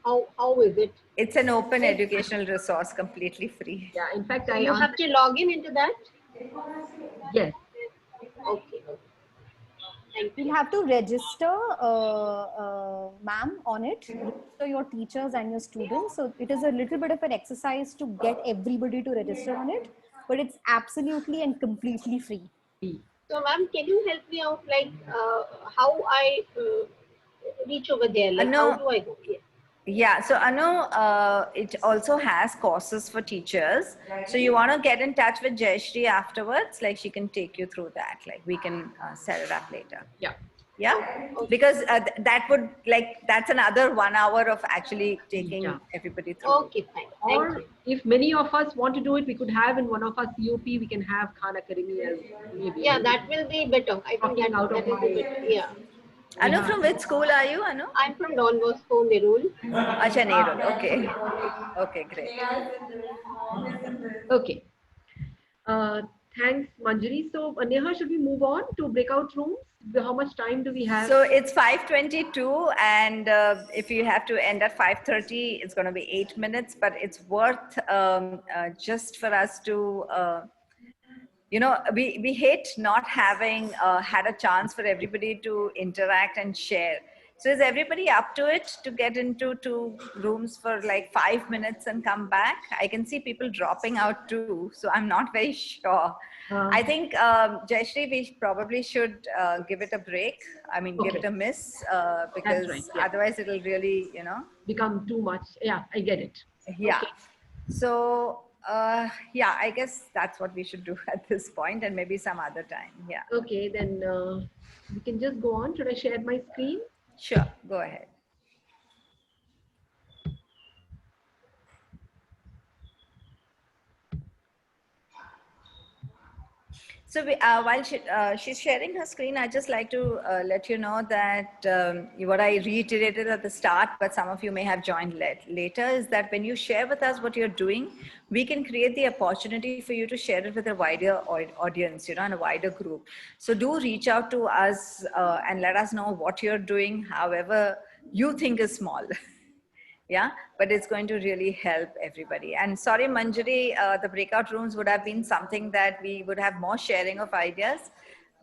how is it? It's an open educational resource, completely free. yeah, in fact, So I you have to log into that? yes. Okay. Thank you. You'll have to register, ma'am, on it. Register your teachers and your students. So it is a little bit of an exercise to get everybody to register on it, but it's absolutely and completely free. So, ma'am, can you help me out, like how I reach over there? Like, how No. do I go? Yeah. Yeah, so Anu, it also has courses for teachers. So you want to get in touch with Jayashree afterwards, like she can take you through that. Like we can set it up later. Yeah. Yeah, because that would that's another 1 hour of actually taking Yeah. everybody through. Okay, fine. Thank Or you. if many of us want to do it, we could have in one of our COP, we can have Khan Academy as maybe. Yeah, that will be better. I think Talking out that of will be my- better. Yeah. Anu, Yeah. from which school are you, Anu? I'm from Don Bosco, Nerul. Acha, Nerul. Okay. Okay, great. Okay. Thanks, Manjari. So, Neha, should we move on to breakout rooms? How much time do we have? So it's 5:22, and if you have to end at 5:30, it's going to be 8 minutes, but it's worth just for us to, we hate not having had a chance for everybody to interact and share. So is everybody up to it to get into 2 rooms for like 5 minutes and come back? I can see people dropping out too, so I'm not very sure. I think, Jayashree, we probably should give it a break. I mean, give it a miss because right, yeah. otherwise it'll really, Become too much. Yeah, I get it. yeah. So, yeah, I guess that's what we should do at this point and maybe some other time. Yeah, Okay, then we can just go on. Should I share my screen? sure. Go ahead. So while she's sharing her screen, I'd just like to let you know that what I reiterated at the start, but some of you may have joined later, is that when you share with us what you're doing, we can create the opportunity for you to share it with a wider audience, and a wider group. So do reach out to us and let us know what you're doing, however you think is small. Yeah, but it's going to really help everybody. And sorry, Manjari, the breakout rooms would have been something that we would have more sharing of ideas.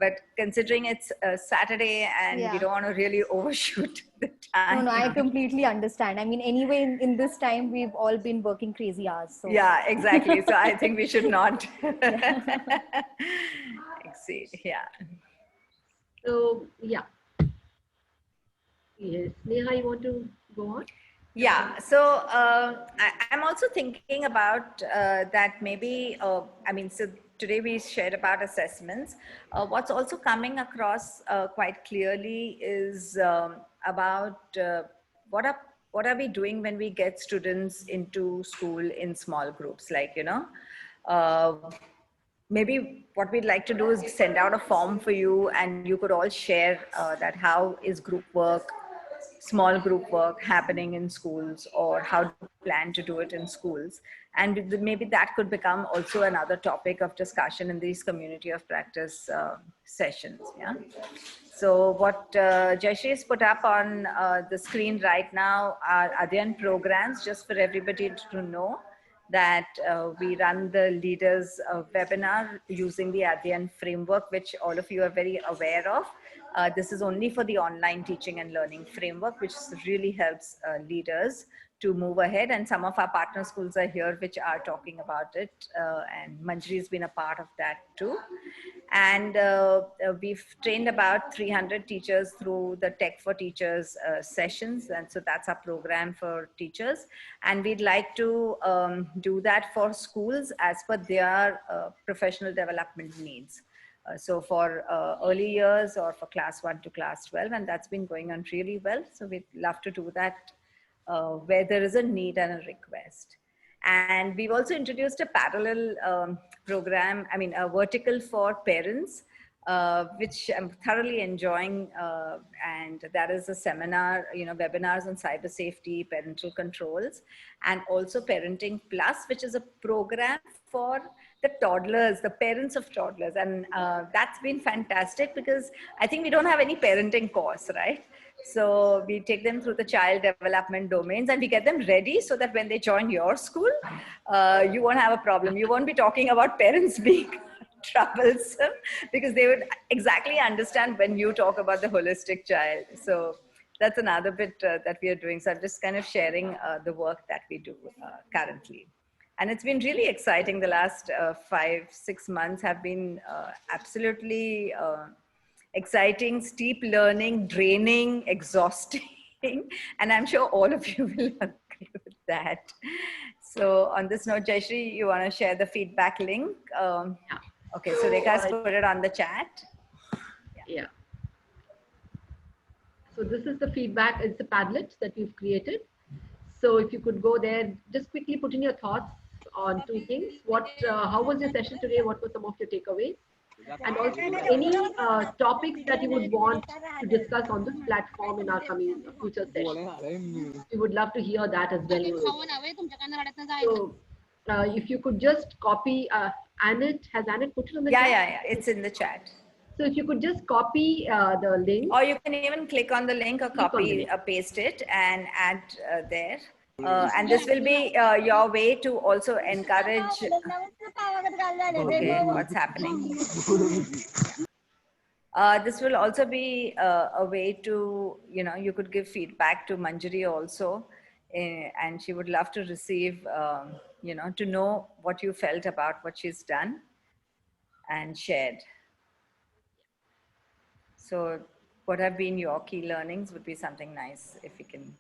But considering it's Saturday and we Yeah. don't want to really overshoot the time. No, I completely understand. I mean, anyway, in this time, we've all been working crazy hours. So. Yeah, exactly. So I think we should not exceed. Yeah. So, yeah. Yes. Neha, you want to go on? Yeah, so I'm also thinking about that maybe, I mean, so today we shared about assessments. What's also coming across quite clearly is about what are we doing when we get students into school in small groups, like, uh, maybe what we'd like to do is send out a form for you and you could all share that how is group work, small group work happening in schools, or how do you plan to do it in schools. And maybe that could become also another topic of discussion in these community of practice sessions. Yeah. So what Jayashree has put up on the screen right now are Adyan programs, just for everybody to know that we run the leaders webinar using the Adyan framework, which all of you are very aware of. This is only for the online teaching and learning framework, which really helps leaders to move ahead. And some of our partner schools are here, which are talking about it. And Manjari has been a part of that too. And we've trained about 300 teachers through the Tech for Teachers sessions. And so that's our program for teachers. And we'd like to do that for schools as per their professional development needs. So for early years or for class 1 to class 12, and that's been going on really well. So we'd love to do that where there is a need and a request. And we've also introduced a parallel program, I mean, a vertical for parents, which I'm thoroughly enjoying. And that is a seminar, webinars on cyber safety, parental controls, and also Parenting Plus, which is a program for the toddlers, the parents of toddlers. And that's been fantastic because I think we don't have any parenting course, right? So we take them through the child development domains and we get them ready so that when they join your school, you won't have a problem. You won't be talking about parents being troublesome because they would exactly understand when you talk about the holistic child. So that's another bit that we are doing. So I'm just kind of sharing the work that we do currently. And it's been really exciting. The last 5-6 months have been absolutely exciting, steep learning, draining, exhausting. And I'm sure all of you will agree with that. So on this note, Jayashree, you want to share the feedback link? Okay, so Rekha's put it on the chat. Yeah. So this is the feedback. It's a Padlet that we've created. So if you could go there, just quickly put in your thoughts on 2 things. How was your session today? What were some of your takeaways? And also any topics that you would want to discuss on this platform in our coming future sessions. We would love to hear that as well. So if you could just copy, Annette, has Annette put it on the chat? Yeah, it's in the chat. So if you could just copy the link. Or you can even click on the link or copy, paste it and add there. And this will be your way to also encourage. Okay, what's happening? This will also be a way to, you could give feedback to Manjari also. And she would love to receive, to know what you felt about what she's done and shared. So what have been your key learnings would be something nice if you can.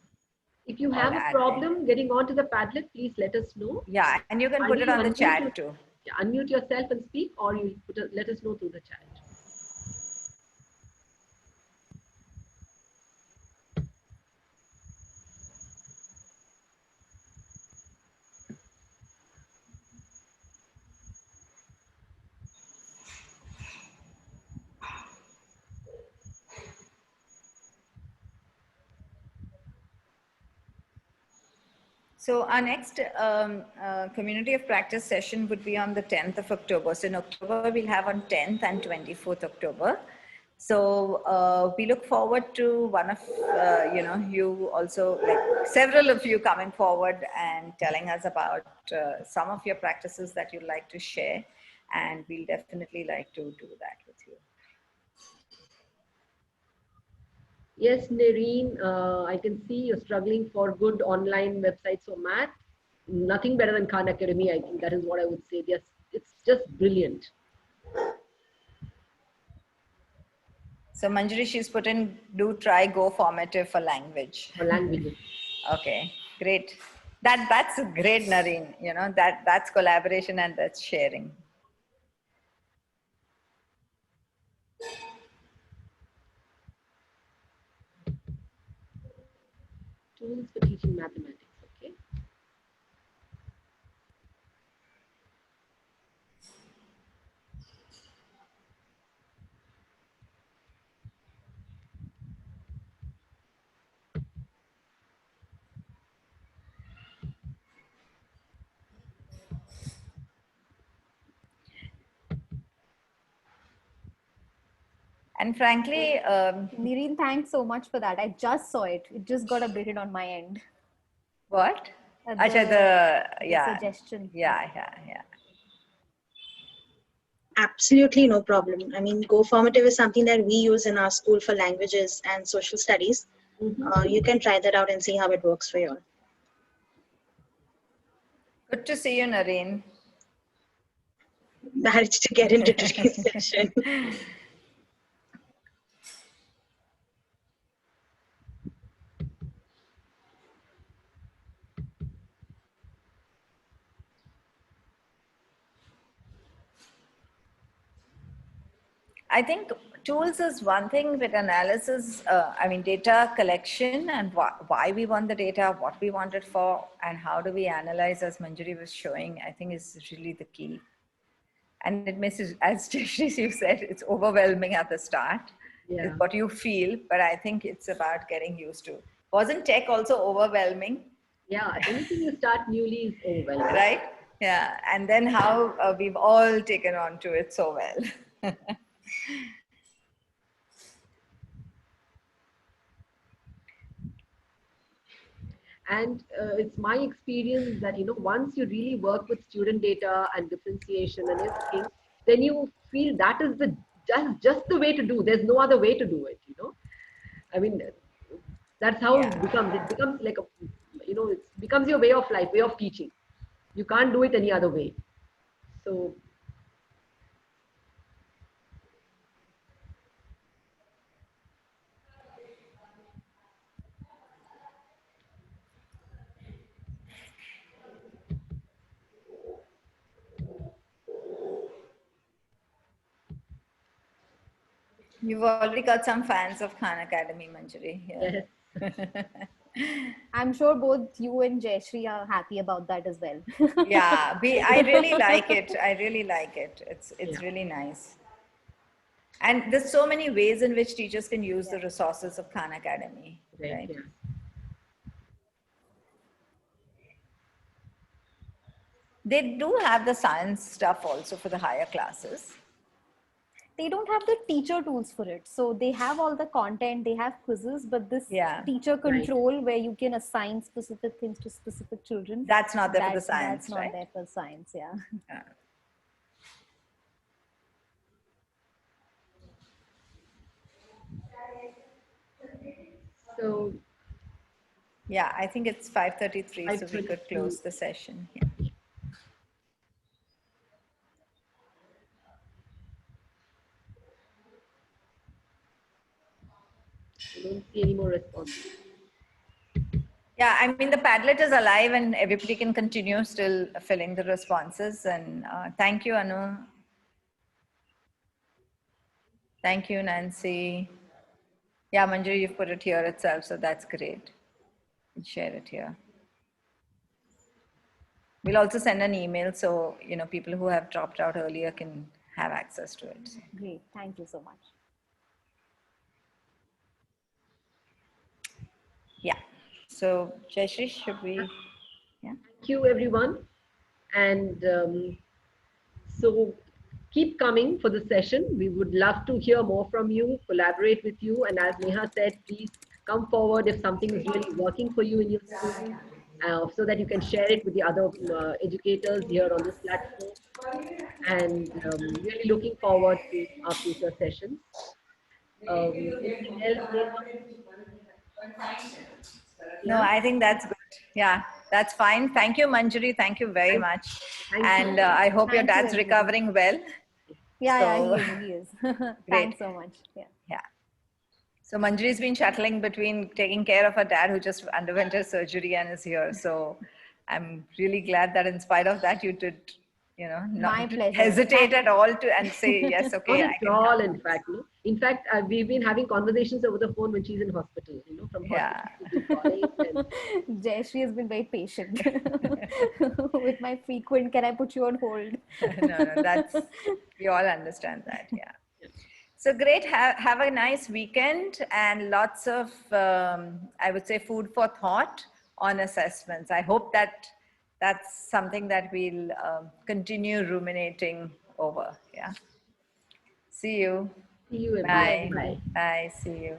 If you have a problem getting onto the Padlet, please let us know. Yeah, and you can put it on the chat too. Yeah, unmute yourself and speak, or you let us know through the chat. So our next community of practice session would be on the 10th of October. So in October, we'll have on 10th and 24th October. So we look forward to one of you also, like several of you coming forward and telling us about some of your practices that you'd like to share, and we'll definitely like to do that with you. Yes, Nereen, I can see you're struggling for good online websites for math. Nothing better than Khan Academy. I think that is what I would say. Yes, it's just brilliant. So Manjari, she's put in, do try Go Formative for language. For languages. Okay, great. That's great, Nareen. You know, that's collaboration and that's sharing. Tools for teaching mathematics. Okay. And frankly, Nireen, thanks so much for that. I just saw it. It just got updated on my end. what? The- Acha, the suggestion. Yeah. Absolutely no problem. I mean, Go Formative is something that we use in our school for languages and social studies. You can try that out and see how it works for you all. Good to see you, Nareen. Managed to get into today's session. I think tools is one thing, with analysis, I mean, data collection and why we want the data, what we want it for, and how do we analyze, as Manjari was showing, I think is really the key. And it misses, as you said, it's overwhelming at the start. Yeah. It's what you feel, but I think it's about getting used to. Wasn't tech also overwhelming? Yeah, anything you start newly is overwhelming. Right? Yeah. And then how we've all taken on to it so well. And it's my experience that, once you really work with student data and differentiation and everything, then you feel that is just the way to do. There's no other way to do it, I mean, that's how Yeah. it becomes like it becomes your way of life, way of teaching. You can't do it any other way. So You've already got some fans of Khan Academy, Manjari. yes. I'm sure both you and Jayashree are happy about that as well. Yeah, I really like it. I really like it. It's Yeah. really nice. And there's so many ways in which teachers can use the resources of Khan Academy, right? Yeah. They do have the science stuff also for the higher classes. They don't have the teacher tools for it. So they have all the content, they have quizzes, but this Yeah. teacher control where you can assign specific things to specific children. That's not there for the science, That's not right? there for science, yeah. Yeah. So Yeah, I think it's 5:33, so we could 5:33. close the session. Yeah. I don't see any more responses. Yeah, I mean, the Padlet is alive and everybody can continue still filling the responses. And thank you, Anu. Thank you, Nancy. Yeah, Manjari, you've put it here itself, so that's great. You can share it here. We'll also send an email so, people who have dropped out earlier can have access to it. Great, thank you so much. Yeah. So, Jayashree, should we? Yeah. Thank you, everyone. And so keep coming for the session. We would love to hear more from you, collaborate with you. And as Neha said, please come forward if something is really working for you in your school, so that you can share it with the other educators here on this platform. And really looking forward to our future sessions. Anything else, Neha? No, Yeah, I think that's good. Yeah, that's fine. Thank you, Manjari. Thank you very thank, much. thank And you. I hope your Thank you, dad's everyone. recovering well. Yeah, So, yeah, he is. great. Thanks so much. Yeah. Yeah. So Manjari's been shuttling between taking care of her dad who just underwent a surgery and is here. So I'm really glad that in spite of that, you did, My not pleasure. hesitate at all to and say, yes, Not okay, I at can all, come. in fact. No. In fact, we've been having conversations over the phone when she's in hospital, from Yeah. hospital she's been calling. And Jayashree has been very patient with my frequent, can I put you on hold? No, we all understand that. Yeah. So great. Have a nice weekend and lots of, I would say, food for thought on assessments. I hope that that's something that we'll continue ruminating over. Yeah. See you. see you, everyone. Bye. Bye, everybody. Bye. Bye. See you.